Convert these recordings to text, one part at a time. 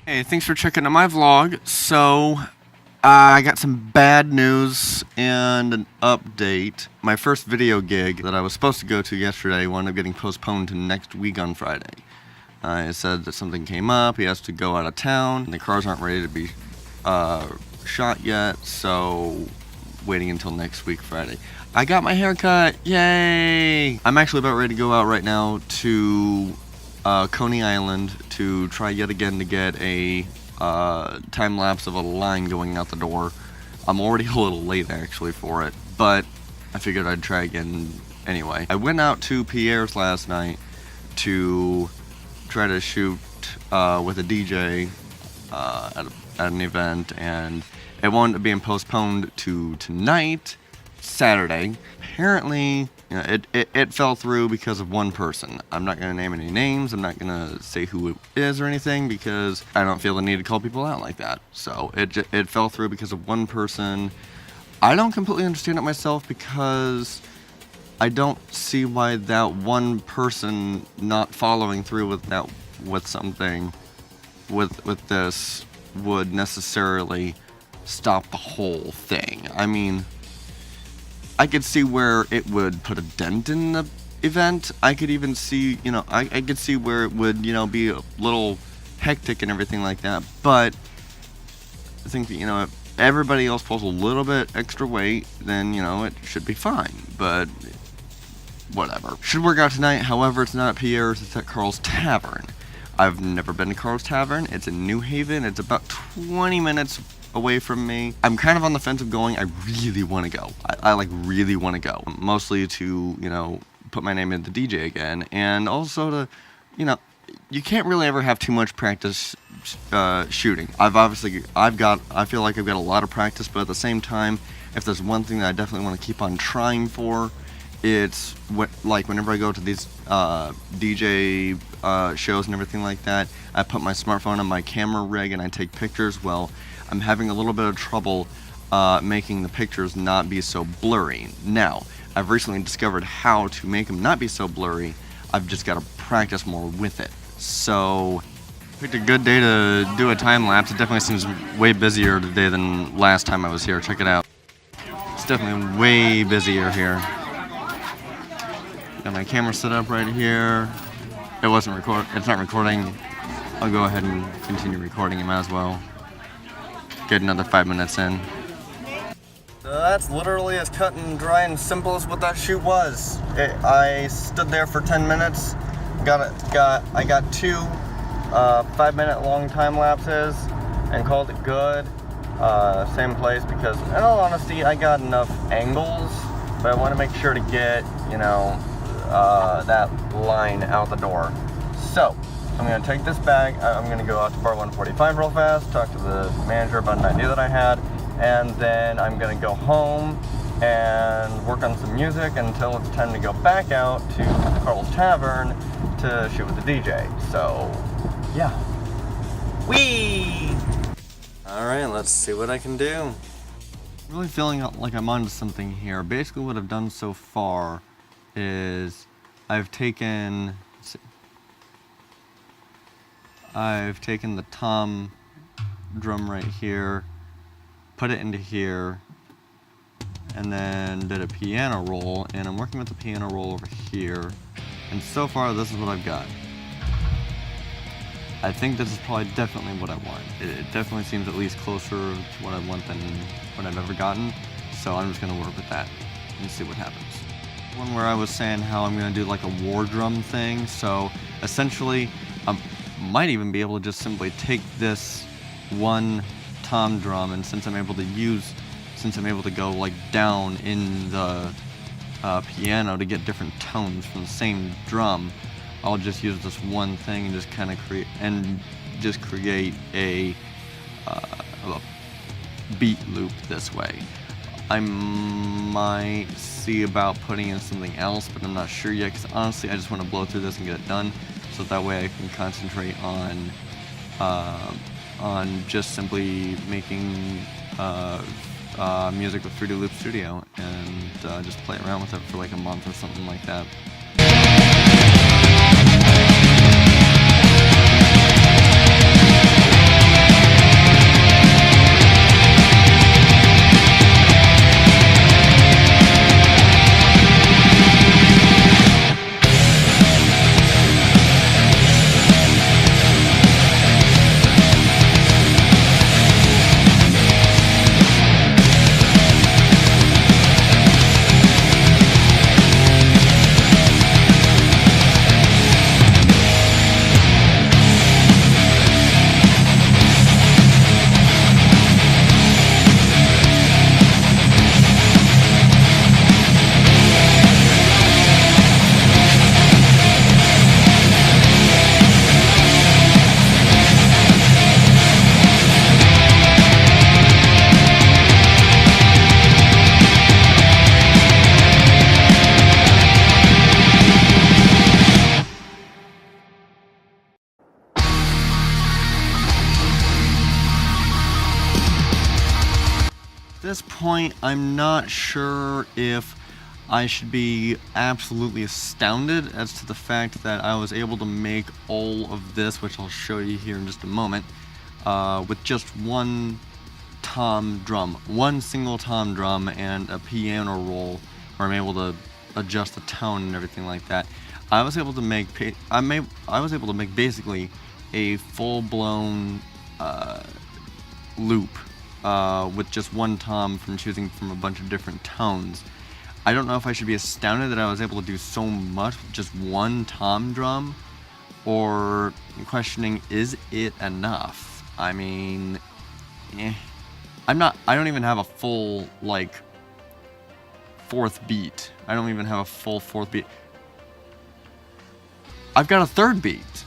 Hey, thanks for checking out my vlog. So, I got some bad news and an update. My first video gig that I was supposed to go to yesterday wound up getting postponed to next week on Friday. It said that something came up, he has to go out of town, and the cars aren't ready to be shot yet, so waiting until next week Friday. I got my hair cut, yay! I'm actually about ready to go out right now to Coney Island to try yet again to get a time lapse of a line going out the door. I'm already a little late actually for it, but I figured I'd try again anyway. I went out to Pierre's last night to try to shoot with a DJ at an event, and it wound up being postponed to tonight, Saturday. Apparently, you know, it fell through because of one person. I'm not going to name any names. I'm not going to say who it is or anything because I don't feel the need to call people out like that. So it fell through because of one person. I don't completely understand it myself because I don't see why that one person not following through with something with this would necessarily stop the whole thing. I mean, I could see where it would put a dent in the event. I could even see, you know, I could see where it would, you know, be a little hectic and everything like that. But I think that, you know, if everybody else pulls a little bit extra weight, then, you know, it should be fine. But whatever. Should work out tonight. However, it's not at Pierre's, it's at Carl's Tavern. I've never been to Carl's Tavern. It's in New Haven. It's about 20 minutes away from me. I'm kind of on the fence of going. I really want to go. I like really want to go. Mostly to, you know, put my name in the DJ again, and also to, you know, you can't really ever have too much practice shooting. I feel like I've got a lot of practice, but at the same time, if there's one thing that I definitely want to keep on trying for, it's like whenever I go to these DJ shows and everything like that, I put my smartphone on my camera rig and I take pictures. Well, I'm having a little bit of trouble making the pictures not be so blurry. Now, I've recently discovered how to make them not be so blurry. I've just got to practice more with it. So, picked a good day to do a time lapse. It definitely seems way busier today than last time I was here. Check it out. It's definitely way busier here. Got my camera set up right here. It's not recording. I'll go ahead and continue recording. You might as well get another 5 minutes in. So that's literally as cut and dry and simple as what that shoot was. I stood there for 10 minutes. I got two 5-minute long time lapses and called it good. Same place because, in all honesty, I got enough angles, but I want to make sure to get, you know, that line out the door. So, I'm going to take this bag, I'm going to go out to bar 145 real fast, talk to the manager about an idea that I had, and then I'm going to go home and work on some music until it's time to go back out to Carl's Tavern to shoot with the DJ. So, yeah. Whee! Alright, let's see what I can do. Really feeling like I'm onto something here. Basically what I've done so far is I've taken the tom drum right here, put it into here, and then did a piano roll, and I'm working with the piano roll over here, and so far this is what I've got. I think this is probably definitely what I want. It definitely seems at least closer to what I want than what I've ever gotten, so I'm just going to work with that and see what happens. One where I was saying how I'm going to do like a war drum thing, so essentially I might even be able to just simply take this one tom drum, and since I'm able to go like down in the piano to get different tones from the same drum, I'll just use this one thing and just kind of create a beat loop this way. I might see about putting in something else, but I'm not sure yet, because honestly I just want to blow through this and get it done, so that way I can concentrate on just simply making music with Fruity Loop Studio, and just play around with it for like a month or something like that. this point, I'm not sure if I should be absolutely astounded as to the fact that I was able to make all of this, which I'll show you here in just a moment, with just one tom drum, one single tom drum and a piano roll, where I'm able to adjust the tone and everything like that. I was able to make basically a full-blown loop with just one tom from choosing from a bunch of different tones. I don't know if I should be astounded that I was able to do so much with just one tom drum, or questioning, is it enough? I mean, I don't even have a full, like, fourth beat. I don't even have a full fourth beat. I've got a third beat.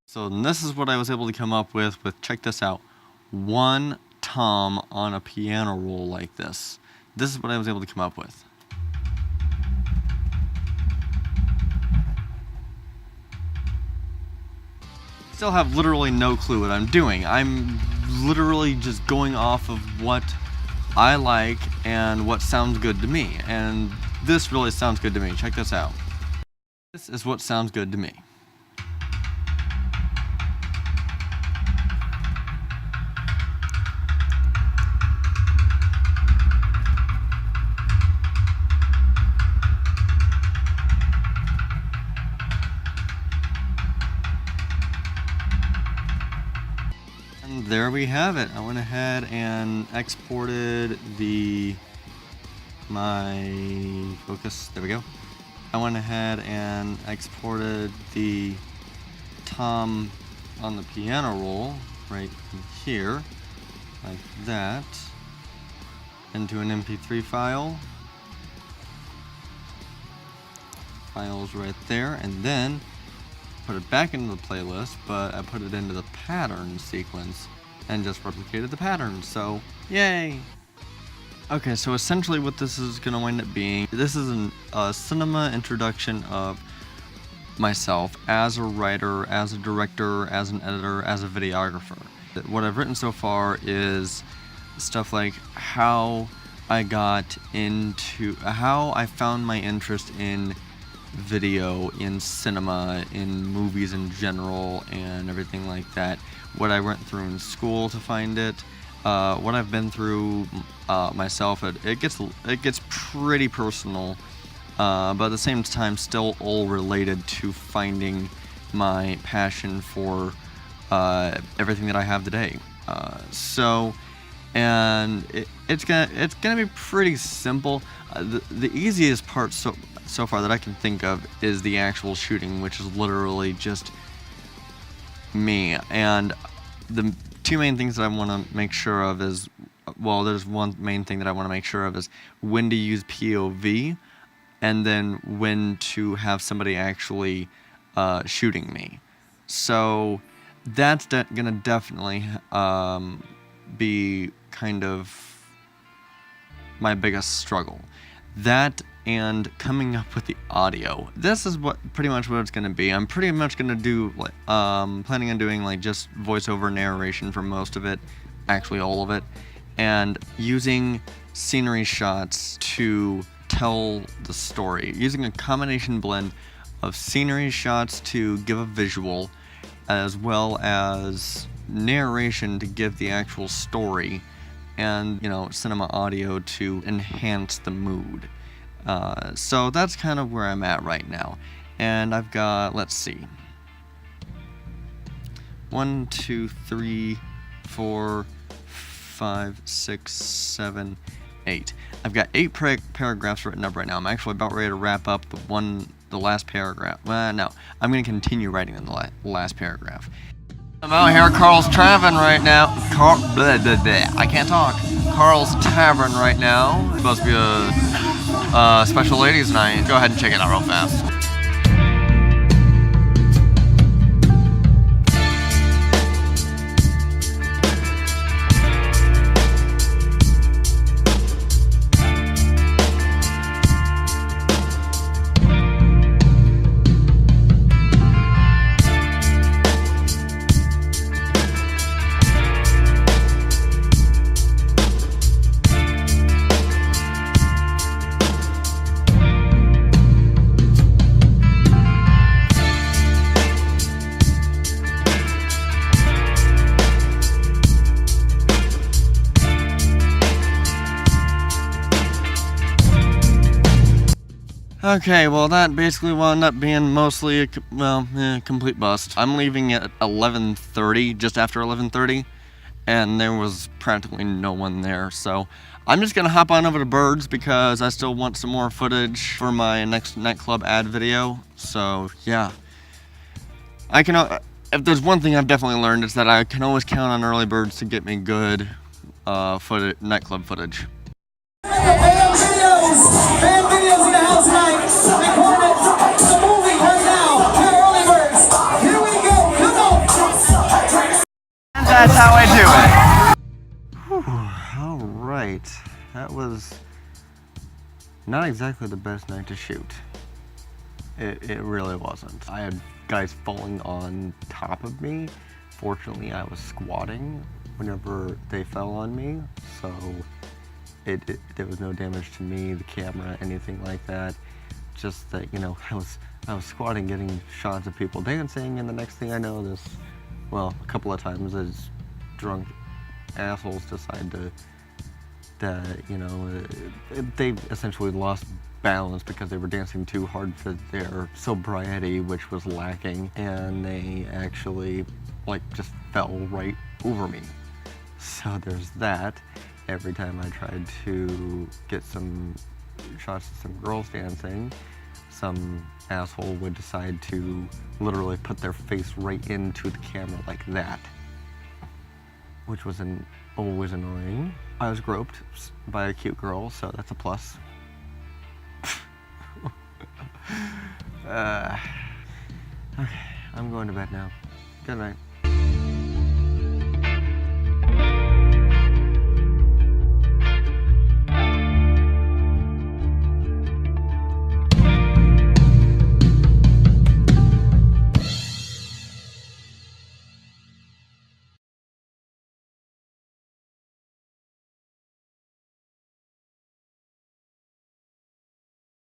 So this is what I was able to come up with, check this out, one tom on a piano roll like this. This is what I was able to come up with. Still have literally no clue what I'm doing. I'm literally just going off of what I like and what sounds good to me. And this really sounds good to me. Check this out. This is what sounds good to me. And there we have it. I went ahead and exported my focus. There we go. I went ahead and exported the tom on the piano roll right here, like that, into an MP3 file. Files right there, and then put it back into the playlist, but I put it into the pattern sequence and just replicated the pattern, so yay! Okay, so essentially what this is going to wind up being, this is a cinema introduction of myself as a writer, as a director, as an editor, as a videographer. What I've written so far is stuff like how I found my interest in video, in cinema, in movies in general, and everything like that. What I went through in school to find it, what I've been through myself. It gets pretty personal, but at the same time still all related to finding my passion for everything that I have today. And it's gonna be pretty simple. The easiest part so far that I can think of is the actual shooting, which is literally just me. And the two main things that I want to make sure of is, well, there's one main thing that I want to make sure of is when to use POV, and then when to have somebody actually shooting me. So that's gonna definitely be kind of my biggest struggle. That and coming up with the audio. This is pretty much what it's gonna be. I'm pretty much gonna do planning on doing like just voiceover narration for most of it, actually all of it, and using scenery shots to tell the story, using a combination blend of scenery shots to give a visual, as well as narration to give the actual story, and cinema audio to enhance the mood. So that's kind of where I'm at right now. And I've got, let's see, 1, 2, 3, 4, 5, 6, 7, 8. I've got 8 paragraphs written up right now. I'm actually about ready to wrap up the last paragraph. Well, no, I'm going to continue writing in the last paragraph. I'm out here at Carl's Tavern right now. I can't talk. Carl's Tavern right now. It's supposed to be a special ladies' night. Go ahead and check it out real fast. Okay, well that basically wound up being mostly complete bust. I'm leaving at 11:30, just after 11:30, and there was practically no one there, so I'm just gonna hop on over to Birds because I still want some more footage for my next nightclub ad video. So yeah, I can. If there's one thing I've definitely learned, it's that I can always count on early birds to get me good nightclub footage. Fan videos in the house tonight. Recorded the movie right now. Early Birds. Here we go. Come on. And that's how I do it. All right, that was not exactly the best night to shoot. It really wasn't. I had guys falling on top of me. Fortunately, I was squatting whenever they fell on me, so there was no damage to me, the camera, anything like that. Just that, you know, I was squatting, getting shots of people dancing, and the next thing I know, a couple of times, as drunk assholes decide they essentially lost balance because they were dancing too hard for their sobriety, which was lacking, and they actually just fell right over me. So there's that. Every time I tried to get some shots of some girls dancing, some asshole would decide to literally put their face right into the camera like that, which was always annoying. I was groped by a cute girl, so that's a plus. Okay, I'm going to bed now. Good night.